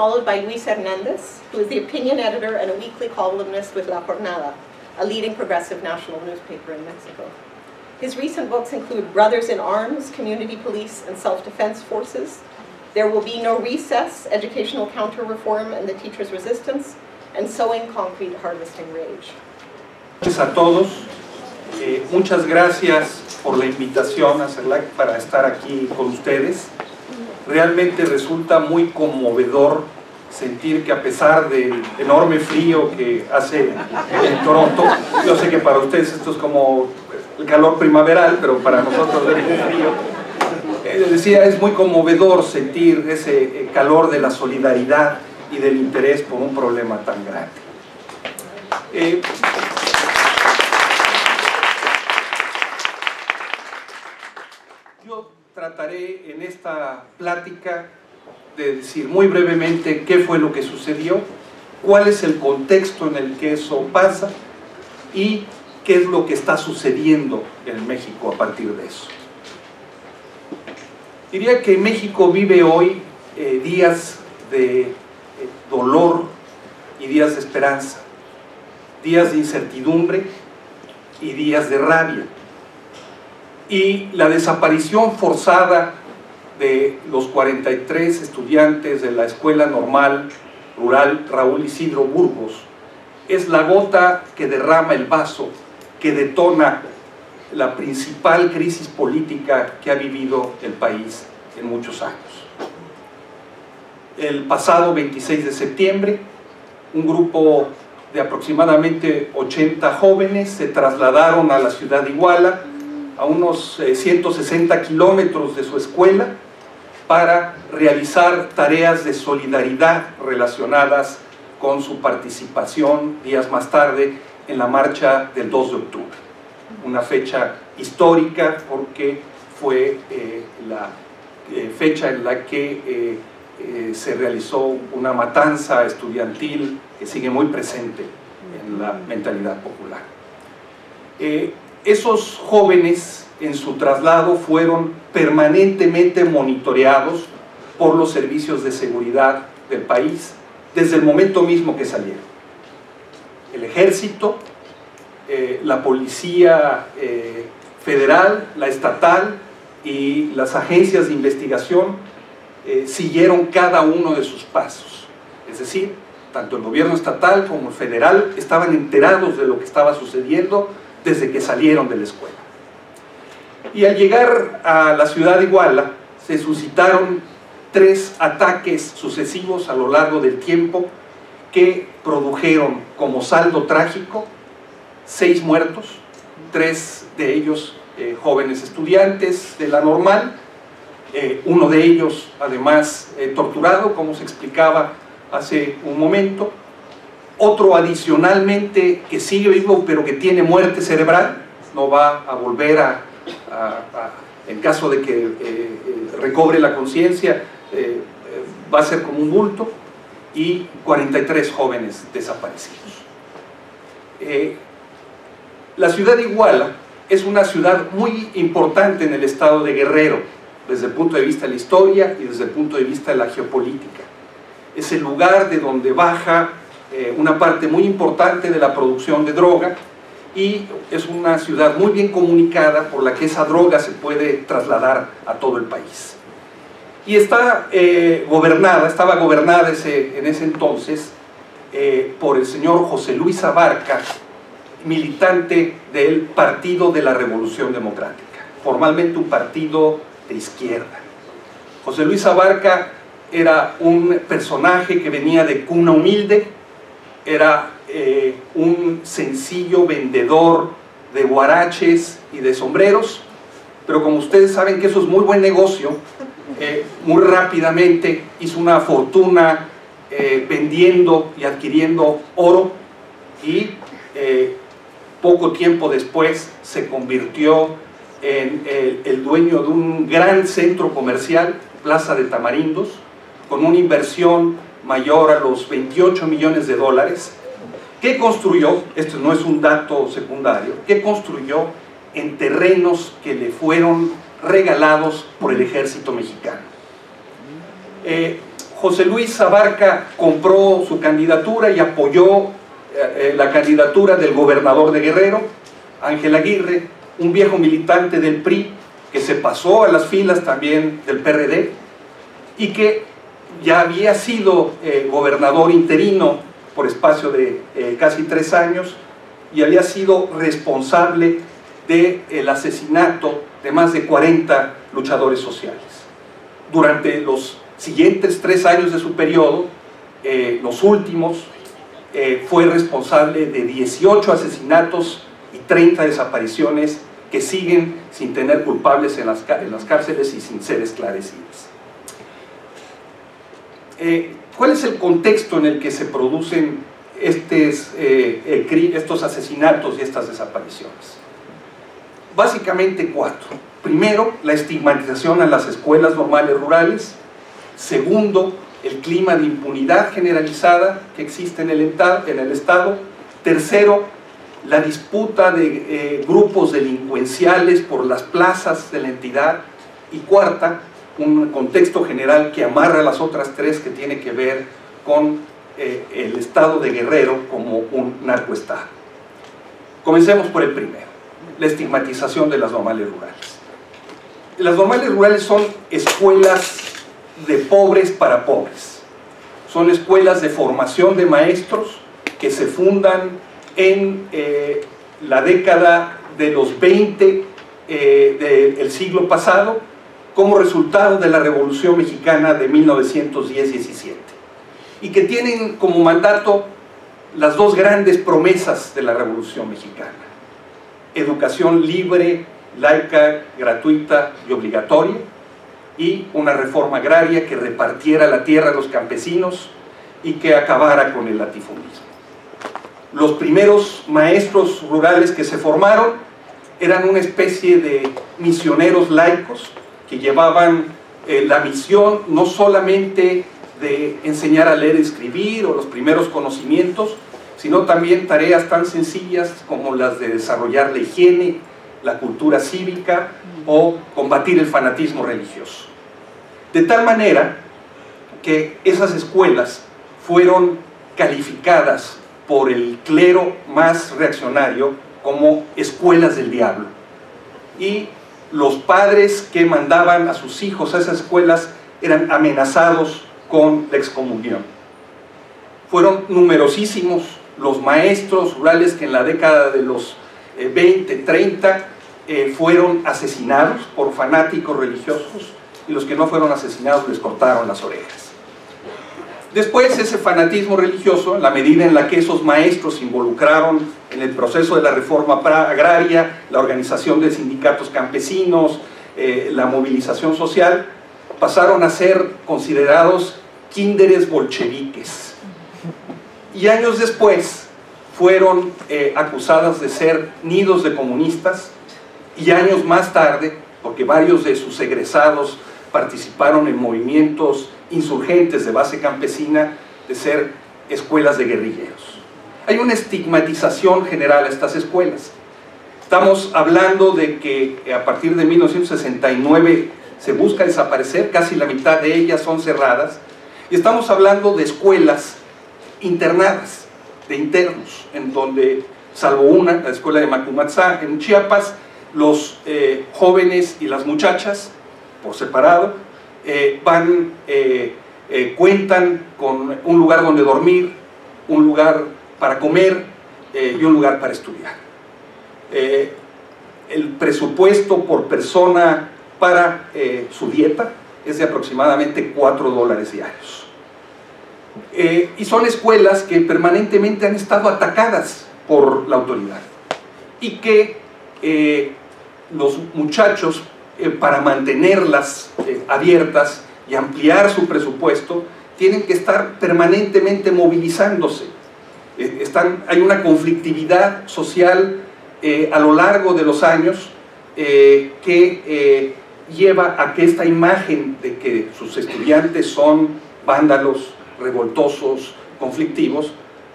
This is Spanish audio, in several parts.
followed by Luis Hernandez, who is the opinion editor and a weekly columnist with La Jornada, a leading progressive national newspaper in Mexico. His recent books include Brothers in Arms, Community Police and Self-Defense Forces, There Will Be No Recess, Educational Counter-Reform and the Teacher's Resistance, and Sowing Concrete, Harvesting Rage. A todos, muchas gracias por la invitación a CELAC para estar aquí con ustedes. Realmente resulta muy conmovedor sentir que a pesar del enorme frío que hace en Toronto, yo sé que para ustedes esto es como el calor primaveral, pero para nosotros es muy frío. Decía, es muy conmovedor sentir ese calor de la solidaridad y del interés por un problema tan grande. Yo trataré en esta plática de decir muy brevemente qué fue lo que sucedió, cuál es el contexto en el que eso pasa y qué es lo que está sucediendo en México a partir de eso. Diría que México vive hoy días de dolor y días de esperanza, días de incertidumbre y días de rabia. Y la desaparición forzada de los 43 estudiantes de la Escuela Normal Rural Raúl Isidro Burgos es la gota que derrama el vaso, que detona la principal crisis política que ha vivido el país en muchos años. El pasado 26 de septiembre, un grupo de aproximadamente 80 jóvenes se trasladaron a la ciudad de Iguala, a unos 160 kilómetros de su escuela, para realizar tareas de solidaridad relacionadas con su participación días más tarde en la marcha del 2 de octubre. Una fecha histórica porque fue la fecha en la que se realizó una matanza estudiantil que sigue muy presente en la mentalidad popular. Esos jóvenes en su traslado fueron permanentemente monitoreados por los servicios de seguridad del país desde el momento mismo que salieron. El ejército, la policía federal, la estatal y las agencias de investigación siguieron cada uno de sus pasos. Es decir, tanto el gobierno estatal como el federal estaban enterados de lo que estaba sucediendo desde que salieron de la escuela. Y al llegar a la ciudad de Iguala se suscitaron 3 ataques sucesivos a lo largo del tiempo que produjeron como saldo trágico 6 muertos, 3 de ellos jóvenes estudiantes de la normal, uno de ellos además torturado, como se explicaba hace un momento, otro adicionalmente que sigue vivo pero que tiene muerte cerebral, no va a volver en caso de que recobre la conciencia, va a ser como un bulto, y 43 jóvenes desaparecidos. La ciudad de Iguala es una ciudad muy importante en el estado de Guerrero, desde el punto de vista de la historia y desde el punto de vista de la geopolítica. Es el lugar de donde baja una parte muy importante de la producción de droga, y es una ciudad muy bien comunicada por la que esa droga se puede trasladar a todo el país. Y estaba gobernada en ese entonces por el señor José Luis Abarca, militante del Partido de la Revolución Democrática, formalmente un partido de izquierda. José Luis Abarca era un personaje que venía de cuna humilde, era un sencillo vendedor de huaraches y de sombreros, pero como ustedes saben que eso es muy buen negocio, muy rápidamente hizo una fortuna vendiendo y adquiriendo oro, y poco tiempo después se convirtió en el dueño de un gran centro comercial, Plaza de Tamarindos, con una inversión mayor a los 28 millones de dólares, que construyó, esto no es un dato secundario, que construyó en terrenos que le fueron regalados por el ejército mexicano. José Luis Abarca compró su candidatura y apoyó la candidatura del gobernador de Guerrero, Ángel Aguirre, un viejo militante del PRI que se pasó a las filas también del PRD y que ya había sido gobernador interino por espacio de casi 3 años y había sido responsable del asesinato de más de 40 luchadores sociales. Durante los siguientes 3 años de su periodo, los últimos, fue responsable de 18 asesinatos y 30 desapariciones que siguen sin tener culpables en las cárceles y sin ser esclarecidas. ¿Cuál es el contexto en el que se producen estos asesinatos y estas desapariciones? Básicamente 4. Primero, la estigmatización a las escuelas normales rurales. Segundo, el clima de impunidad generalizada que existe en el Estado. Tercero, la disputa de grupos delincuenciales por las plazas de la entidad. Y cuarta, un contexto general que amarra las otras 3, que tiene que ver con el Estado de Guerrero como un narcoestado. Comencemos por el primero, la estigmatización de las normales rurales. Las normales rurales son escuelas de pobres para pobres. Son escuelas de formación de maestros que se fundan en la década de los 20 del siglo pasado como resultado de la Revolución Mexicana de 1910-17 y que tienen como mandato las 2 grandes promesas de la Revolución Mexicana: educación libre, laica, gratuita y obligatoria, y una reforma agraria que repartiera la tierra a los campesinos y que acabara con el latifundismo. Los primeros maestros rurales que se formaron eran una especie de misioneros laicos que llevaban la misión no solamente de enseñar a leer y escribir o los primeros conocimientos, sino también tareas tan sencillas como las de desarrollar la higiene, la cultura cívica o combatir el fanatismo religioso. De tal manera que esas escuelas fueron calificadas por el clero más reaccionario como escuelas del diablo. Y los padres que mandaban a sus hijos a esas escuelas eran amenazados con la excomunión. Fueron numerosísimos los maestros rurales que en la década de los 20, 30 fueron asesinados por fanáticos religiosos, y los que no fueron asesinados les cortaron las orejas. Después, ese fanatismo religioso, en la medida en la que esos maestros se involucraron en el proceso de la reforma agraria, la organización de sindicatos campesinos, la movilización social, pasaron a ser considerados kínderes bolcheviques. Y años después fueron acusadas de ser nidos de comunistas, y años más tarde, porque varios de sus egresados participaron en movimientos insurgentes de base campesina, de ser escuelas de guerrilleros. Hay una estigmatización general a estas escuelas. Estamos hablando de que a partir de 1969 se busca desaparecer, casi la mitad de ellas son cerradas, y estamos hablando de escuelas internadas, de internos, en donde, salvo una, la escuela de Macumatzá en Chiapas, los jóvenes y las muchachas, por separado, cuentan con un lugar donde dormir, un lugar para comer y un lugar para estudiar. El presupuesto por persona para su dieta es de aproximadamente $4 diarios. Y son escuelas que permanentemente han estado atacadas por la autoridad y que los muchachos, para mantenerlas abiertas y ampliar su presupuesto, tienen que estar permanentemente movilizándose. Hay una conflictividad social a lo largo de los años que lleva a que esta imagen de que sus estudiantes son vándalos, revoltosos, conflictivos,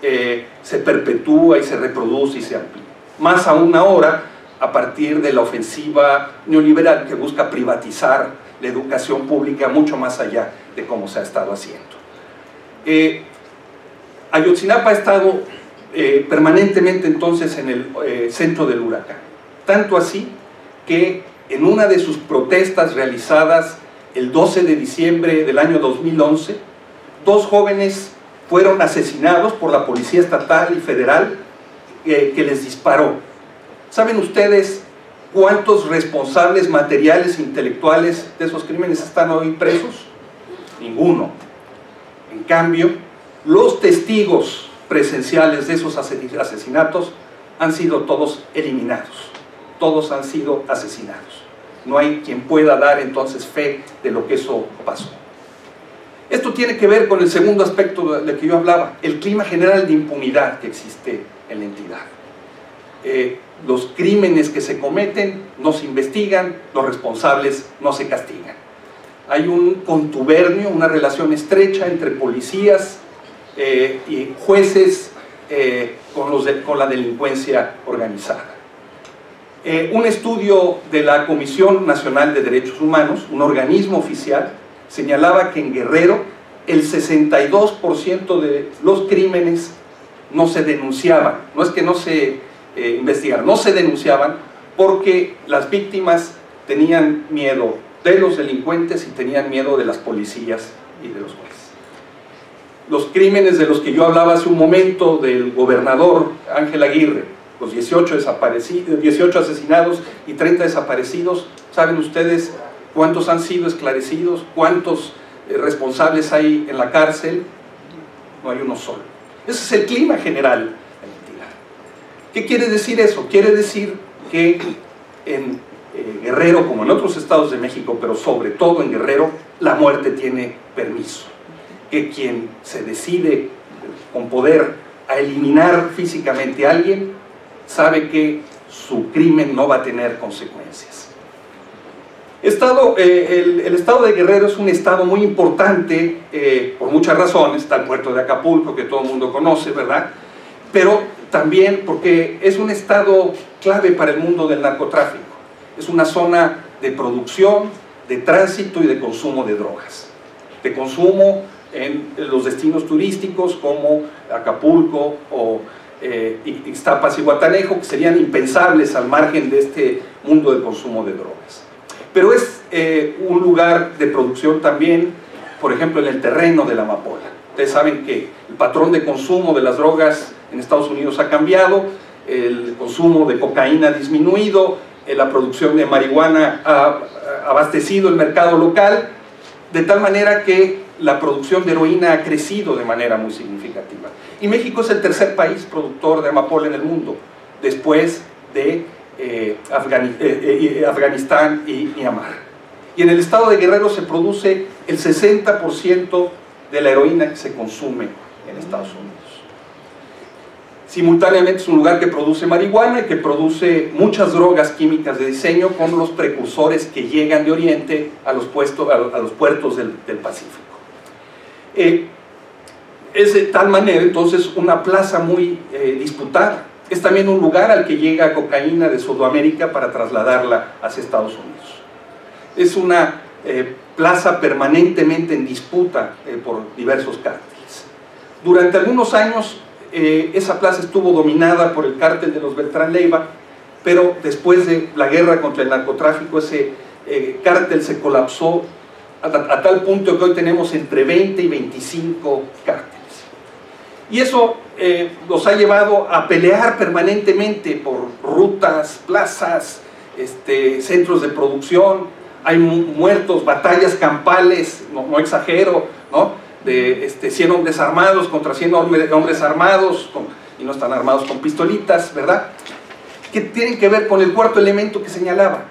se perpetúa y se reproduce y se amplía. Más aún ahora, a partir de la ofensiva neoliberal que busca privatizar la educación pública mucho más allá de cómo se ha estado haciendo. Ayotzinapa ha estado permanentemente entonces en el centro del huracán, tanto así que en una de sus protestas realizadas el 12 de diciembre del año 2011, 2 jóvenes fueron asesinados por la policía estatal y federal que les disparó. ¿Saben ustedes cuántos responsables materiales e intelectuales de esos crímenes están hoy presos? Ninguno. En cambio, los testigos presenciales de esos asesinatos han sido todos eliminados. Todos han sido asesinados. No hay quien pueda dar entonces fe de lo que eso pasó. Esto tiene que ver con el segundo aspecto del que yo hablaba, el clima general de impunidad que existe en la entidad. Los crímenes que se cometen no se investigan, los responsables no se castigan. Hay un contubernio, una relación estrecha entre policías y jueces con la delincuencia organizada. Un estudio de la Comisión Nacional de Derechos Humanos, un organismo oficial, señalaba que en Guerrero el 62% de los crímenes no se denunciaban. No es que no se investigaran, no se denunciaban porque las víctimas tenían miedo de los delincuentes y tenían miedo de las policías y de los jueces. Los crímenes de los que yo hablaba hace un momento del gobernador Ángel Aguirre, los 18 asesinados y 30 desaparecidos, ¿saben ustedes cuántos han sido esclarecidos? ¿Cuántos responsables hay en la cárcel? No hay uno solo. Ese es el clima general de la entidad. ¿Qué quiere decir eso? Quiere decir que en Guerrero, como en otros estados de México, pero sobre todo en Guerrero, la muerte tiene permiso. Que quien se decide con poder a eliminar físicamente a alguien, sabe que su crimen no va a tener consecuencias. El estado de Guerrero es un estado muy importante por muchas razones. Está el puerto de Acapulco, que todo el mundo conoce, ¿verdad? Pero también porque es un estado clave para el mundo del narcotráfico. Es una zona de producción, de tránsito y de consumo de drogas. De consumo en los destinos turísticos como Acapulco o Ixtapas y Guatanejo, que serían impensables al margen de este mundo del consumo de drogas. Pero es un lugar de producción también, por ejemplo, en el terreno de la amapola. Ustedes saben que el patrón de consumo de las drogas en Estados Unidos ha cambiado, el consumo de cocaína ha disminuido, la producción de marihuana ha abastecido el mercado local, de tal manera que la producción de heroína ha crecido de manera muy significativa. Y México es el tercer país productor de amapola en el mundo, después de Afganistán y Myanmar. Y en el estado de Guerrero se produce el 60% de la heroína que se consume en Estados Unidos. Simultáneamente es un lugar que produce marihuana y que produce muchas drogas químicas de diseño con los precursores que llegan de Oriente a los puertos del Pacífico. Es de tal manera entonces una plaza muy disputada. Es también un lugar al que llega cocaína de Sudamérica para trasladarla hacia Estados Unidos. Es una plaza permanentemente en disputa por diversos cárteles. Durante algunos años esa plaza estuvo dominada por el cártel de los Beltrán Leiva, pero después de la guerra contra el narcotráfico ese cártel se colapsó a tal punto que hoy tenemos entre 20 y 25 cárteles. Y eso nos ha llevado a pelear permanentemente por rutas, plazas, centros de producción. Hay muertos, batallas campales, no exagero, ¿no? De 100 hombres armados contra 100 hombres armados, y no están armados con pistolitas, ¿verdad? Que tienen que ver con el cuarto elemento que señalaba.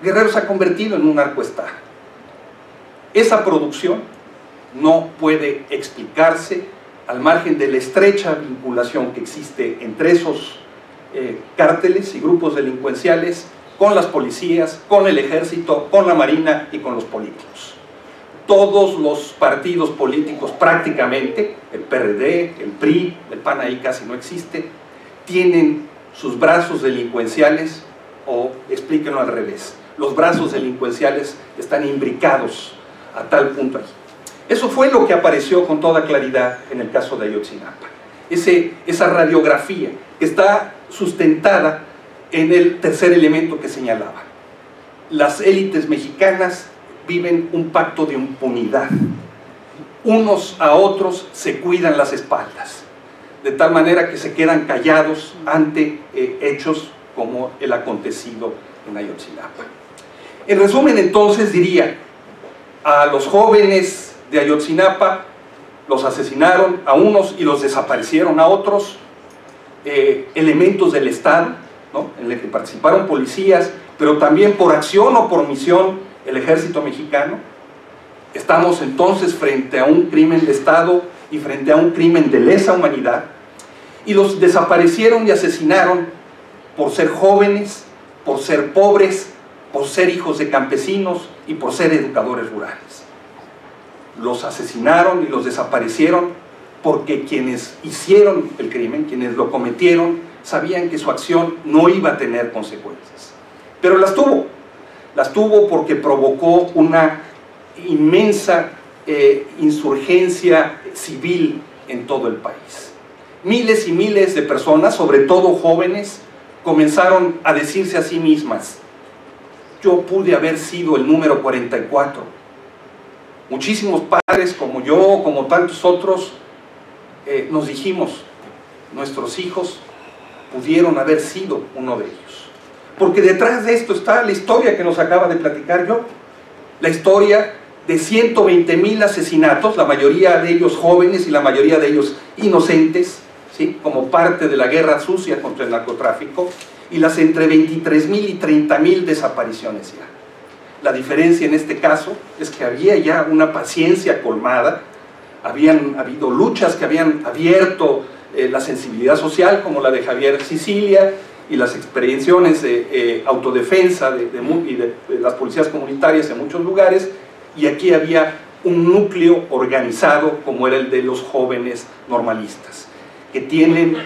Guerrero se ha convertido en un narcoestado. Esa producción no puede explicarse al margen de la estrecha vinculación que existe entre esos cárteles y grupos delincuenciales con las policías, con el ejército, con la marina y con los políticos. Todos los partidos políticos prácticamente, el PRD, el PRI, el PAN ahí casi no existe, tienen sus brazos delincuenciales, o explíquenlo al revés, los brazos delincuenciales están imbricados a tal punto allí. Eso fue lo que apareció con toda claridad en el caso de Ayotzinapa. Esa radiografía que está sustentada en el tercer elemento que señalaba. Las élites mexicanas viven un pacto de impunidad. Unos a otros se cuidan las espaldas, de tal manera que se quedan callados ante hechos como el acontecido en Ayotzinapa. En resumen, entonces, diría, a los jóvenes de Ayotzinapa los asesinaron a unos y los desaparecieron a otros, elementos del Estado, ¿no?, en el que participaron policías, pero también por acción o por omisión el ejército mexicano. Estamos entonces frente a un crimen de Estado y frente a un crimen de lesa humanidad, y los desaparecieron y asesinaron por ser jóvenes, por ser pobres, por ser hijos de campesinos y por ser educadores rurales. Los asesinaron y los desaparecieron porque quienes hicieron el crimen, quienes lo cometieron, sabían que su acción no iba a tener consecuencias. Pero las tuvo porque provocó una inmensa insurgencia civil en todo el país. Miles y miles de personas, sobre todo jóvenes, comenzaron a decirse a sí mismas: yo pude haber sido el número 44. Muchísimos padres como yo, como tantos otros, nos dijimos, nuestros hijos pudieron haber sido uno de ellos. Porque detrás de esto está la historia que nos acaba de platicar yo, la historia de 120,000 asesinatos, la mayoría de ellos jóvenes y la mayoría de ellos inocentes, ¿sí?, como parte de la guerra sucia contra el narcotráfico, y las entre 23,000 y 30,000 desapariciones ya. La diferencia en este caso es que había ya una paciencia colmada, habían habido luchas que habían abierto la sensibilidad social, como la de Javier Sicilia, y las experiencias de autodefensa de las policías comunitarias en muchos lugares, y aquí había un núcleo organizado como era el de los jóvenes normalistas, que tienen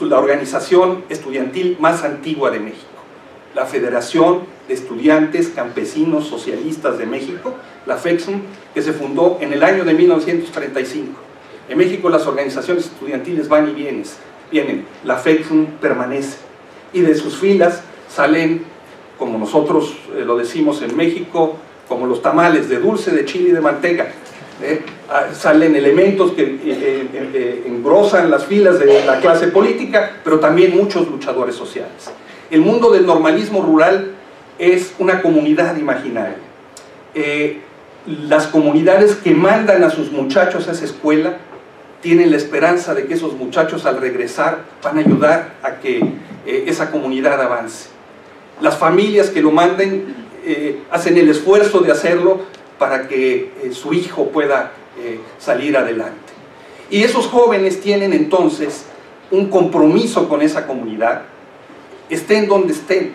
la organización estudiantil más antigua de México, la Federación de Estudiantes Campesinos Socialistas de México, la FEXUM, que se fundó en el año de 1935. En México las organizaciones estudiantiles van y vienen, la FEXUM permanece, y de sus filas salen, como nosotros lo decimos en México, como los tamales de dulce, de chile y de manteca. Salen elementos que engrosan las filas de la clase política, pero también muchos luchadores sociales. El mundo del normalismo rural es una comunidad imaginaria. Las comunidades que mandan a sus muchachos a esa escuela tienen la esperanza de que esos muchachos, al regresar, van a ayudar a que esa comunidad avance. Las familias que lo manden hacen el esfuerzo de hacerlo para que su hijo pueda salir adelante. Y esos jóvenes tienen entonces un compromiso con esa comunidad, estén donde estén.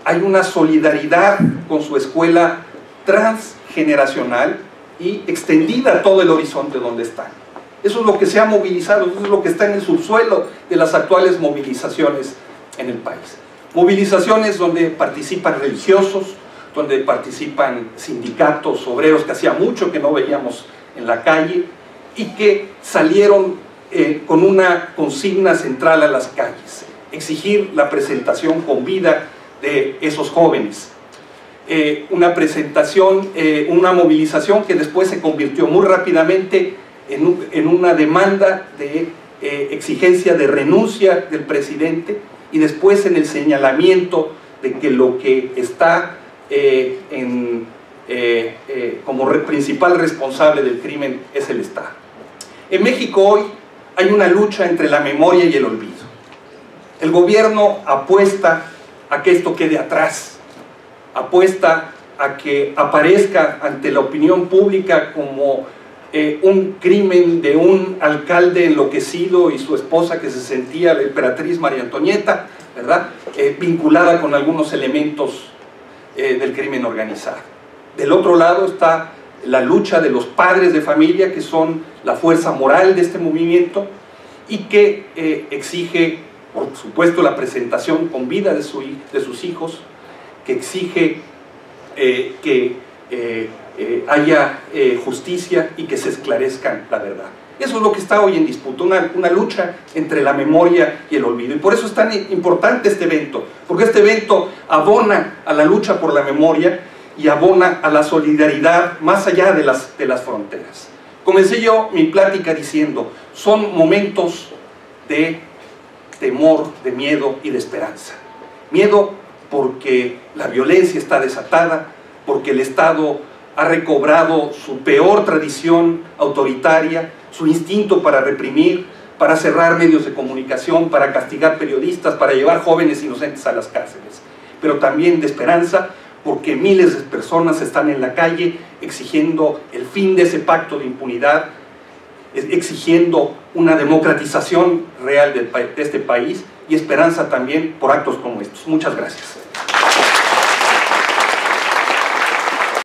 Hay una solidaridad con su escuela transgeneracional y extendida a todo el horizonte donde están. Eso es lo que se ha movilizado, eso es lo que está en el subsuelo de las actuales movilizaciones en el país. Movilizaciones donde participan religiosos, donde participan sindicatos, obreros, que hacía mucho que no veíamos en la calle, y que salieron con una consigna central a las calles: exigir la presentación con vida de esos jóvenes. Una presentación, una movilización que después se convirtió muy rápidamente en una demanda de exigencia de renuncia del presidente, y después en el señalamiento de que lo que está como principal responsable del crimen es el Estado. En México hoy hay una lucha entre la memoria y el olvido. El gobierno apuesta a que esto quede atrás, apuesta a que aparezca ante la opinión pública como un crimen de un alcalde enloquecido y su esposa, que se sentía la emperatriz María Antonieta, ¿verdad?, vinculada con algunos elementos del crimen organizado. Del otro lado está la lucha de los padres de familia, que son la fuerza moral de este movimiento y que exige por supuesto la presentación con vida de sus hijos, que exige que haya justicia y que se esclarezca la verdad. Eso es lo que está hoy en disputa, una lucha entre la memoria y el olvido. Y por eso es tan importante este evento, porque este evento abona a la lucha por la memoria y abona a la solidaridad más allá de las fronteras. Comencé yo mi plática diciendo, son momentos de temor, de miedo y de esperanza. Miedo porque la violencia está desatada, porque el Estado ha recobrado su peor tradición autoritaria, su instinto para reprimir, para cerrar medios de comunicación, para castigar periodistas, para llevar jóvenes inocentes a las cárceles. Pero también de esperanza, porque miles de personas están en la calle exigiendo el fin de ese pacto de impunidad, exigiendo una democratización real de este país, y esperanza también por actos como estos. Muchas gracias.